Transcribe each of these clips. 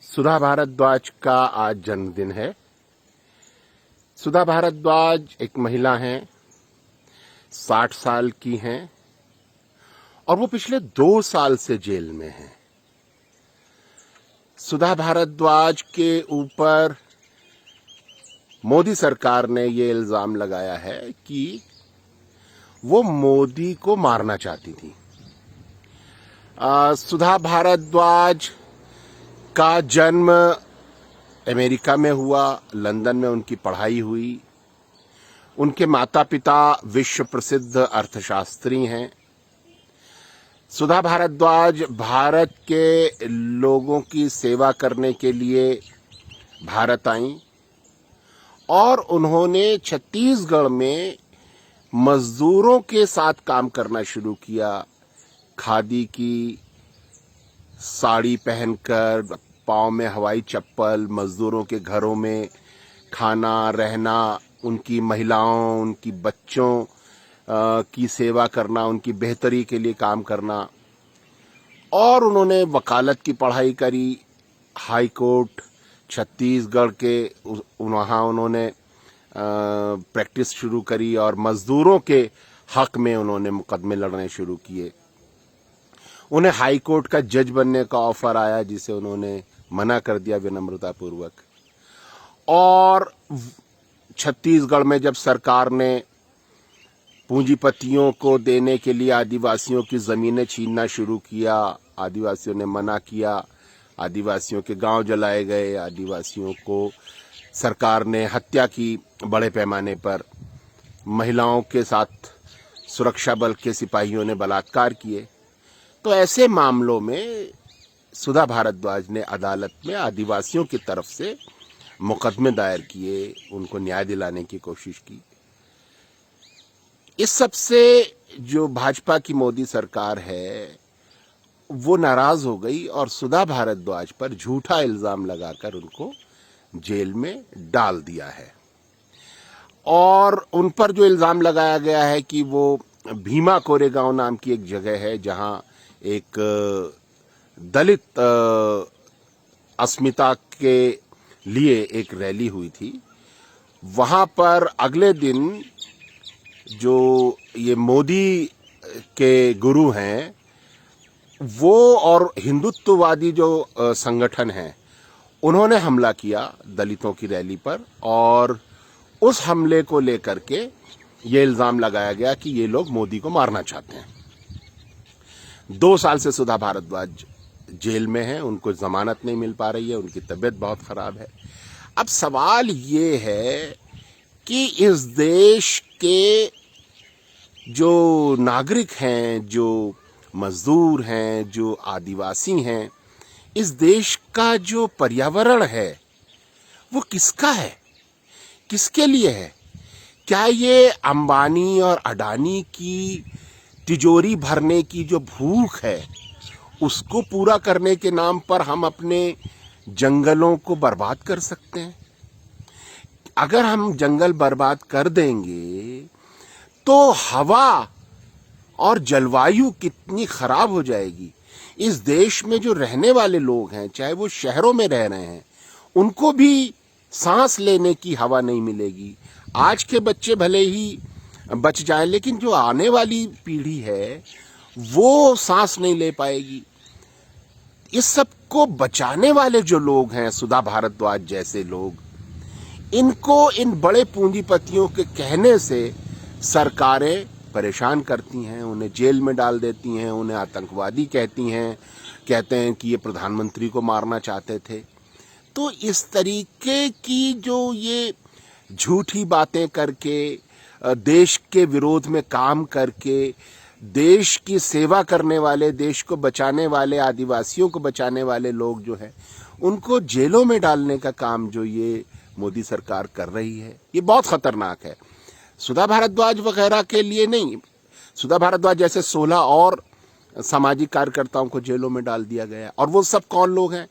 सुधा भारद्वाज का आज जन्मदिन है। सुधा भारद्वाज एक महिला हैं, 60 साल की हैं और वो पिछले 2 साल से जेल में हैं। सुधा भारद्वाज के ऊपर मोदी सरकार ने ये इल्जाम लगाया है कि वो मोदी को मारना चाहती थी। सुधा भारद्वाज का जन्म अमेरिका में हुआ, लंदन में उनकी पढ़ाई हुई। उनके माता पिता विश्व प्रसिद्ध अर्थशास्त्री हैं। सुधा भारद्वाज भारत के लोगों की सेवा करने के लिए भारत आईं और उन्होंने छत्तीसगढ़ में मजदूरों के साथ काम करना शुरू किया। खादी की साड़ी पहनकर, पाँव में हवाई चप्पल, मजदूरों के घरों में खाना, रहना, उनकी महिलाओं, उनकी बच्चों की सेवा करना, उनकी बेहतरी के लिए काम करना। और उन्होंने वकालत की पढ़ाई करी, हाई कोर्ट छत्तीसगढ़ के वहाँ उन्होंने प्रैक्टिस शुरू करी और मजदूरों के हक में उन्होंने मुकदमे लड़ने शुरू किए। उन्हें हाई कोर्ट का जज बनने का ऑफर आया, जिसे उन्होंने मना कर दिया विनम्रतापूर्वक। और छत्तीसगढ़ में जब सरकार ने पूंजीपतियों को देने के लिए आदिवासियों की जमीनें छीनना शुरू किया, आदिवासियों ने मना किया, आदिवासियों के गांव जलाए गए, आदिवासियों को सरकार ने हत्या की बड़े पैमाने पर, महिलाओं के साथ सुरक्षा बल के सिपाहियों ने बलात्कार किए। तो ऐसे मामलों में सुधा भारद्वाज ने अदालत में आदिवासियों की तरफ से मुकदमे दायर किए, उनको न्याय दिलाने की कोशिश की। इस सब से जो भाजपा की मोदी सरकार है वो नाराज हो गई और सुधा भारद्वाज पर झूठा इल्जाम लगाकर उनको जेल में डाल दिया है। और उन पर जो इल्जाम लगाया गया है कि वो भीमा कोरेगांव नाम की एक जगह है जहां एक दलित अस्मिता के लिए एक रैली हुई थी, वहां पर अगले दिन जो ये मोदी के गुरु हैं वो और हिंदुत्ववादी जो संगठन हैं उन्होंने हमला किया दलितों की रैली पर। और उस हमले को लेकर के ये इल्जाम लगाया गया कि ये लोग मोदी को मारना चाहते हैं। 2 साल से सुधा भारद्वाज जेल में हैं, उनको जमानत नहीं मिल पा रही है, उनकी तबीयत बहुत खराब है। अब सवाल ये है कि इस देश के जो नागरिक हैं, जो मजदूर हैं, जो आदिवासी हैं, इस देश का जो पर्यावरण है वो किसका है, किसके लिए है? क्या ये अंबानी और अडानी की तिजोरी भरने की जो भूख है उसको पूरा करने के नाम पर हम अपने जंगलों को बर्बाद कर सकते हैं? अगर हम जंगल बर्बाद कर देंगे तो हवा और जलवायु कितनी खराब हो जाएगी। इस देश में जो रहने वाले लोग हैं, चाहे वो शहरों में रह रहे हैं, उनको भी सांस लेने की हवा नहीं मिलेगी। आज के बच्चे भले ही बच जाएं, लेकिन जो आने वाली पीढ़ी है वो सांस नहीं ले पाएगी। इस सब को बचाने वाले जो लोग हैं, सुधा भारद्वाज जैसे लोग, इनको इन बड़े पूंजीपतियों के कहने से सरकारें परेशान करती हैं, उन्हें जेल में डाल देती हैं, उन्हें आतंकवादी कहती हैं, कहते हैं कि ये प्रधानमंत्री को मारना चाहते थे। तो इस तरीके की जो ये झूठी बातें करके, देश के विरोध में काम करके, देश की सेवा करने वाले, देश को बचाने वाले, आदिवासियों को बचाने वाले लोग जो हैं उनको जेलों में डालने का काम जो ये मोदी सरकार कर रही है, ये बहुत खतरनाक है। सुधा भारद्वाज वगैरह के लिए नहीं, सुधा भारद्वाज जैसे 16 और सामाजिक कार्यकर्ताओं को जेलों में डाल दिया गया। और वो सब कौन लोग हैं?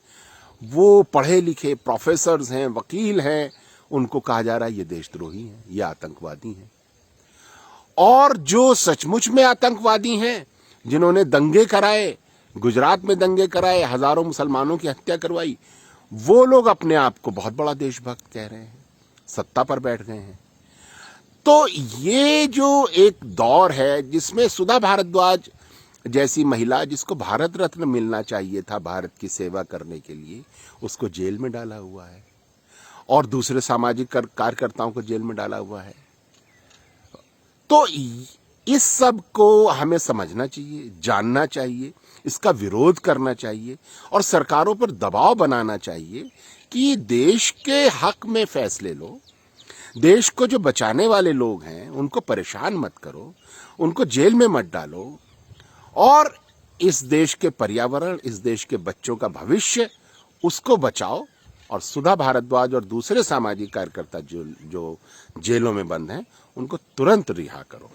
वो पढ़े लिखे प्रोफेसर्स हैं, वकील हैं, उनको कहा जा रहा है ये देशद्रोही हैं, ये आतंकवादी हैं। और जो सचमुच में आतंकवादी हैं, जिन्होंने दंगे कराए, गुजरात में दंगे कराए, हजारों मुसलमानों की हत्या करवाई, वो लोग अपने आप को बहुत बड़ा देशभक्त कह रहे हैं, सत्ता पर बैठ गए हैं। तो ये जो एक दौर है जिसमें सुधा भारद्वाज जैसी महिला, जिसको भारत रत्न मिलना चाहिए था भारत की सेवा करने के लिए, उसको जेल में डाला हुआ है और दूसरे सामाजिक कार्यकर्ताओं को जेल में डाला हुआ है। तो इस सब को हमें समझना चाहिए, जानना चाहिए, इसका विरोध करना चाहिए और सरकारों पर दबाव बनाना चाहिए कि देश के हक में फैसले लो। देश को जो बचाने वाले लोग हैं उनको परेशान मत करो, उनको जेल में मत डालो और इस देश के पर्यावरण, इस देश के बच्चों का भविष्य, उसको बचाओ। और सुधा भारद्वाज और दूसरे सामाजिक कार्यकर्ता जो जेलों में बंद हैं, उनको तुरंत रिहा करो।